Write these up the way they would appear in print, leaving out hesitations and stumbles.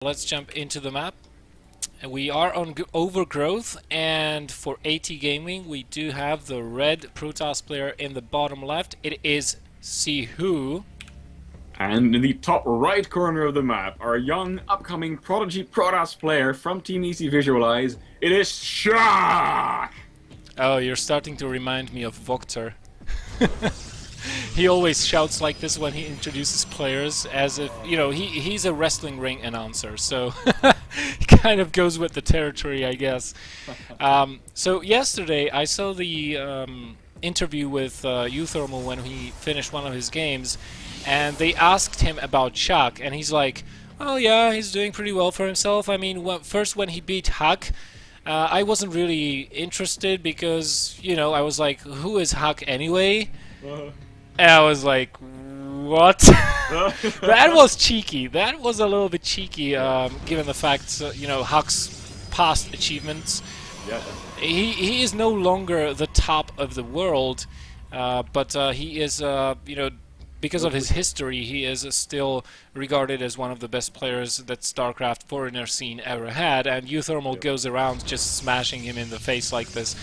Let's jump into the map. We are on Overgrowth, and for AT Gaming, we do have the red Protoss player in the bottom left. It is Sihu. And in the top right corner of the map, our young, upcoming Prodigy Protoss player from Team Easy Visualize, it is Shock! Oh, you're starting to remind me of Vokter. He always shouts like this when he introduces players, as if, you know, he's a wrestling ring announcer, so he kind of goes with the territory, I guess. So yesterday I saw the interview with Uthermal when he finished one of his games, and they asked him about Chuck, and he's like, well, yeah, he's doing pretty well for himself. I mean, first when he beat Huck, I wasn't really interested because, you know, I was like, who is Huck anyway? And I was like, what? That was cheeky. That was a little bit cheeky, given the fact, you know, Huck's past achievements. Yeah. He is no longer the top of the world, but he is, you know, because of his history, he is still regarded as one of the best players that StarCraft foreigner scene ever had, and Uthermal goes around just smashing him in the face like this.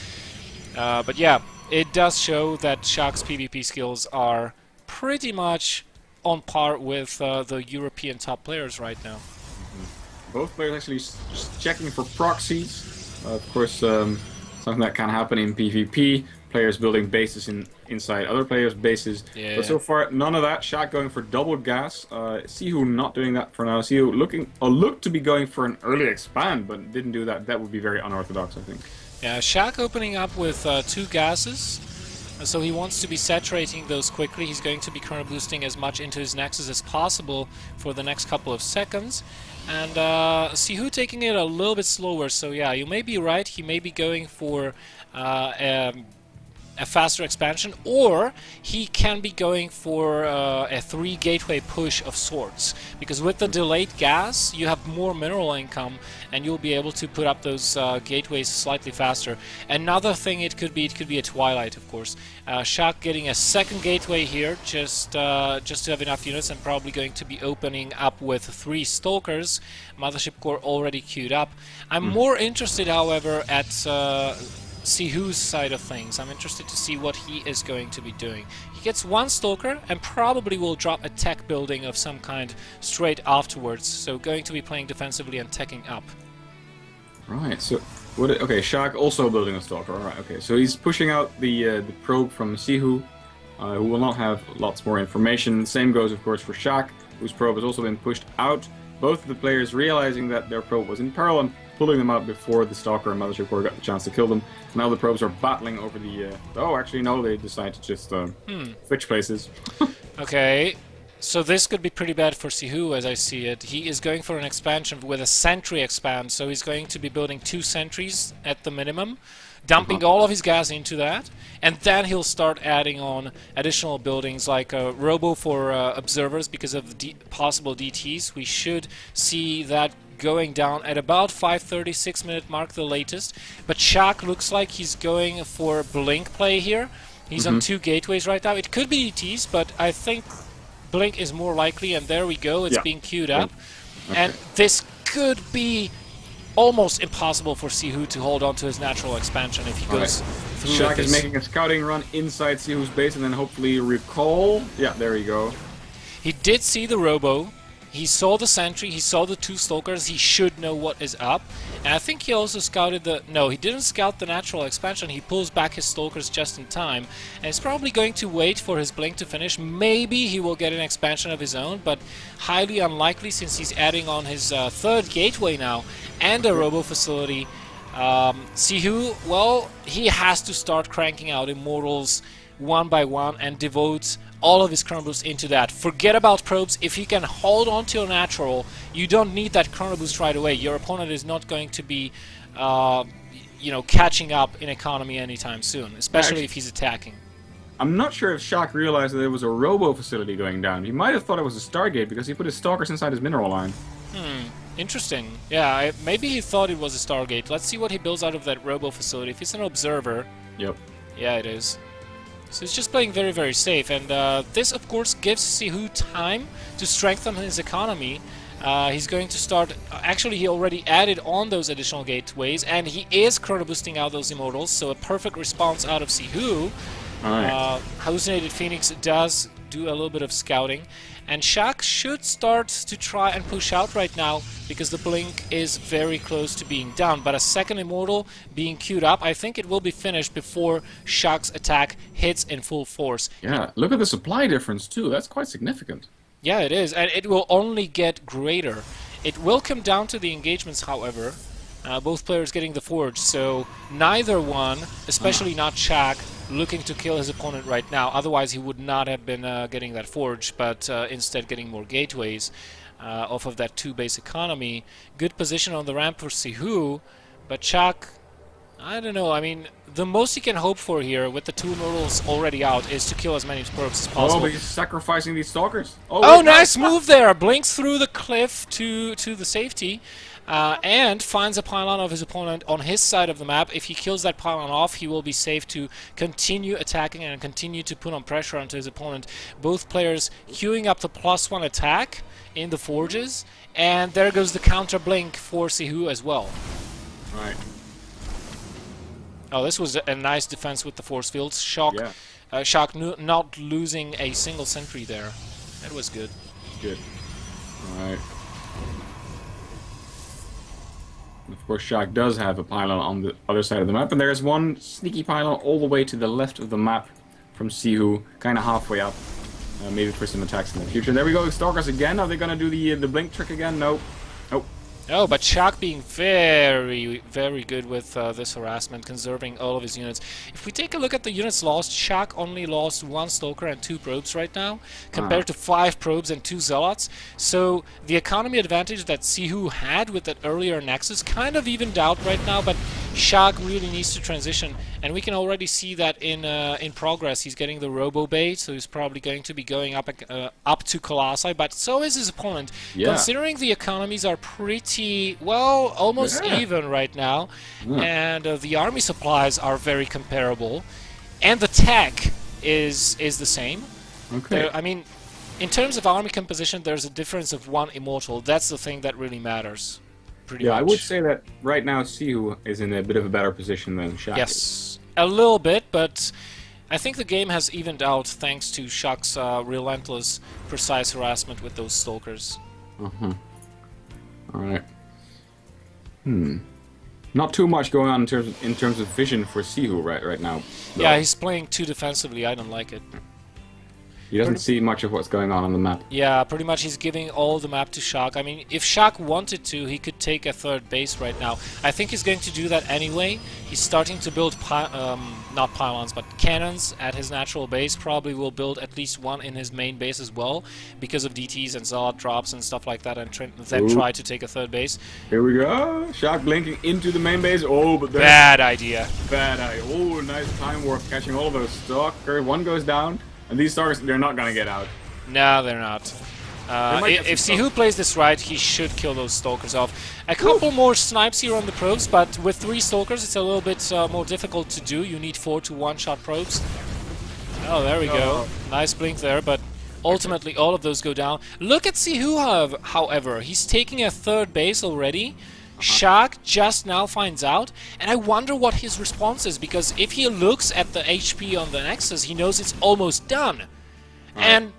But yeah, it does show that Shock's PvP skills are pretty much on par with the European top players right now. Both players actually just checking for proxies. Of course, something that can happen in PvP. Players building bases inside other players' bases. Yeah. But so far, none of that. Shock going for double gas. Sihu not doing that for now. Sihu looked to be going for an early expand, but didn't do that. That would be very unorthodox, I think. Yeah, Shaq opening up with 2 gases, so he wants to be saturating those quickly. He's going to be chrono boosting as much into his Nexus as possible for the next couple of seconds. And Sihu taking it a little bit slower, so yeah, you may be right, he may be going for a faster expansion, or he can be going for a 3 gateway push of sorts, because with the delayed gas you have more mineral income and you'll be able to put up those gateways slightly faster. Another thing it could be a Twilight, of course. Shaq getting a second gateway here just to have enough units, and probably going to be opening up with 3 Stalkers. Mothership Core already queued up. I'm more interested, however, at Sihu's side of things. I'm interested to see what he is going to be doing. He gets 1 Stalker and probably will drop a tech building of some kind straight afterwards, so going to be playing defensively and teching up. Right, so okay, Shock also building a Stalker. Alright, okay, so he's pushing out the probe from Sihu, who will not have lots more information. Same goes, of course, for Shock, whose probe has also been pushed out. Both of the players realizing that their probe was in peril and pulling them out before the Stalker and Mothership Core got the chance to kill them. Now the probes are battling over the... Oh, actually, no, they decide to just switch places. Okay, so this could be pretty bad for Sihu as I see it. He is going for an expansion with a sentry expand, so he's going to be building 2 sentries at the minimum, dumping all of his gas into that, and then he'll start adding on additional buildings like a robo for observers because of the possible DTs. We should see that going down at about 5:30, 6-minute mark the latest. But Shaq looks like he's going for blink play here. He's on 2 gateways right now. It could be DTs, but I think blink is more likely, and there we go, it's being queued up. Okay. And this could be almost impossible for Sihu to hold on to his natural expansion if he goes through. Shaq is making a scouting run inside Sihu's base and then hopefully recall. Yeah, there you go. He did see the robo. He saw the sentry, he saw the 2 Stalkers, he should know what is up. And I think he also scouted the... No, he didn't scout the natural expansion, he pulls back his Stalkers just in time. And he's probably going to wait for his blink to finish. Maybe he will get an expansion of his own, but highly unlikely since he's adding on his 3rd gateway now and a robo facility. Sihu, well, he has to start cranking out Immortals one by one and devote all of his chrono boost into that. Forget about probes. If you can hold on to your natural, you don't need that chrono boost right away. Your opponent is not going to be, you know, catching up in economy anytime soon, especially if he's attacking. I'm not sure if Shock realized that there was a robo facility going down. He might have thought it was a Stargate because he put his Stalkers inside his mineral line. Interesting. Yeah, maybe he thought it was a Stargate. Let's see what he builds out of that robo facility. If it's an observer... Yep. Yeah, it is. So he's just playing very, very safe, and this, of course, gives Sihu time to strengthen his economy He's going to start... Actually, he already added on those additional gateways, and he is chrono boosting out those immortals, so a perfect response out of Sihu. Alright. Hallucinated Phoenix does do a little bit of scouting, and Shaq should start to try and push out right now because the blink is very close to being done. But a second immortal being queued up, I think it will be finished before Shaq's attack hits in full force. Yeah, look at the supply difference too. That's quite significant. Yeah, it is, and it will only get greater. It will come down to the engagements, however. Both players getting the Forge, so neither one, especially not Shaq, looking to kill his opponent right now. Otherwise, he would not have been getting that Forge, but instead getting more gateways off of that 2-base economy. Good position on the ramp for Sihu, but Shaq, I don't know. I mean, the most he can hope for here, with the 2 immortals already out, is to kill as many probes as possible. Oh, but he's sacrificing these stalkers. Oh, nice move there! Blinks through the cliff to the safety. And finds a pylon of his opponent on his side of the map. If he kills that pylon off, he will be safe to continue attacking and continue to put on pressure onto his opponent. Both players queuing up the +1 attack in the forges, and there goes the counter blink for Sihu as well. Right. Oh, this was a nice defense with the force fields. Shock, Shock not losing a single sentry there. That was good. Good. Alright. Of course, Shaq does have a pylon on the other side of the map, and there's one sneaky pylon all the way to the left of the map from Sihu, kind of halfway up. Maybe for some attacks in the future. There we go, Stalkers again. Are they gonna do the blink trick again? No. Nope. Oh, but Shaq being very, very good with this harassment, conserving all of his units. If we take a look at the units lost, Shaq only lost 1 Stalker and 2 probes right now, compared to 5 probes and 2 Zealots. So the economy advantage that Sihu had with that earlier Nexus kind of evened out right now, but Shaq really needs to transition, and we can already see that in progress. He's getting the Robo Bait, so he's probably going to be going up to Colossi, but so is his opponent. Yeah. Considering the economies are pretty, well, almost even right now, and the army supplies are very comparable, and the tech is the same. Okay. I mean, in terms of army composition, there's a difference of 1 immortal. That's the thing that really matters. Pretty much. I would say that right now Sihu is in a bit of a better position than Shaq is. Yes, a little bit, but I think the game has evened out thanks to Shaq's relentless, precise harassment with those Stalkers. Alright. Not too much going on in terms of vision for Sihu right now. Though. Yeah, he's playing too defensively. I don't like it. He doesn't see much of what's going on the map. Yeah, pretty much he's giving all the map to Shaq. I mean, if Shaq wanted to, he could take a 3rd base right now. I think he's going to do that anyway. He's starting to build, not pylons, but cannons at his natural base. Probably will build at least 1 in his main base as well, because of DTs and Zealot drops and stuff like that, and then try to take a 3rd base. Here we go. Shaq blinking into the main base. Oh, but bad idea. Bad idea. Oh, nice time warp catching all of those Stalkers. 1 goes down. And these Stalkers, they're not gonna get out. No, they're not. If Sihu plays this right, he should kill those Stalkers off. A couple more snipes here on the probes, but with 3 Stalkers, it's a little bit more difficult to do. You need 4 to 1-shot probes. Oh, there we go. Nice blink there, but ultimately all of those go down. Look at Sihu, however. He's taking a 3rd base already. Shaq just now finds out, and I wonder what his response is, because if he looks at the HP on the Nexus, he knows it's almost done. And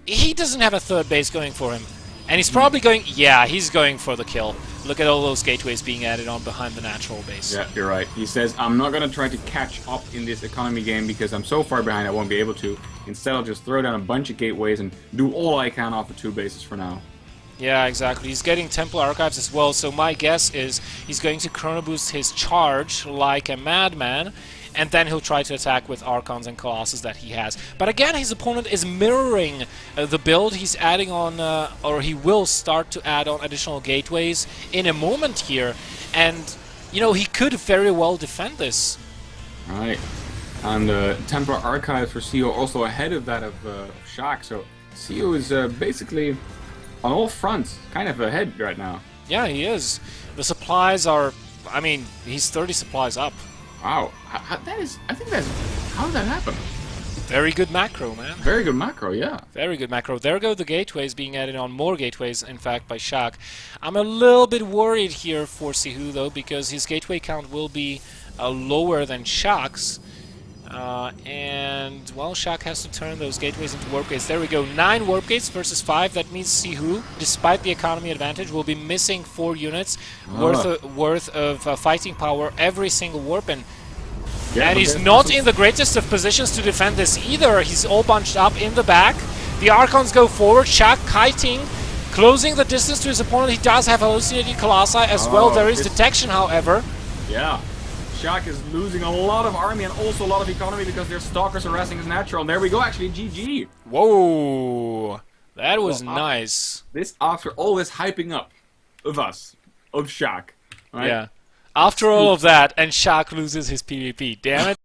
he doesn't have a 3rd base going for him. And he's probably going, yeah, he's going for the kill. Look at all those gateways being added on behind the natural base. Yeah, you're right. He says, I'm not going to try to catch up in this economy game because I'm so far behind I won't be able to. Instead, I'll just throw down a bunch of gateways and do all I can off of 2 bases for now. Yeah, exactly. He's getting Temple Archives as well, so my guess is he's going to chrono boost his charge like a madman, and then he'll try to attack with Archons and Colossus that he has. But again, his opponent is mirroring the build. He's adding on, or he will start to add on additional gateways in a moment here, and, you know, he could very well defend this. Right. And Temple Archives for Sihu also ahead of that of Shaq, so Sihu is basically on all fronts, kind of ahead right now. Yeah, he is. The supplies are, I mean, he's 30 supplies up. Wow, that is, I think that's, how did that happen? Very good macro, man. Very good macro, yeah. Very good macro. There go the gateways being added on. More gateways, in fact, by Shaq. I'm a little bit worried here for Sihu, though, because his gateway count will be lower than Shaq's. And, well, Shaq has to turn those gateways into warp gates. There we go. 9 warp gates versus 5. That means Sihu, despite the economy advantage, will be missing 4 units worth of fighting power every single warp. And he's not in the greatest of positions to defend this either. He's all bunched up in the back. The Archons go forward. Shaq kiting, closing the distance to his opponent. He does have hallucinating Colossi as well. There is detection, however. Yeah. Shaq is losing a lot of army and also a lot of economy because their stalkers harassing his natural. And there we go, actually, GG. Whoa. That was nice. This after all this hyping up of us, of Shaq. Right? Yeah. After all of that, and Shaq loses his PvP. Damn it.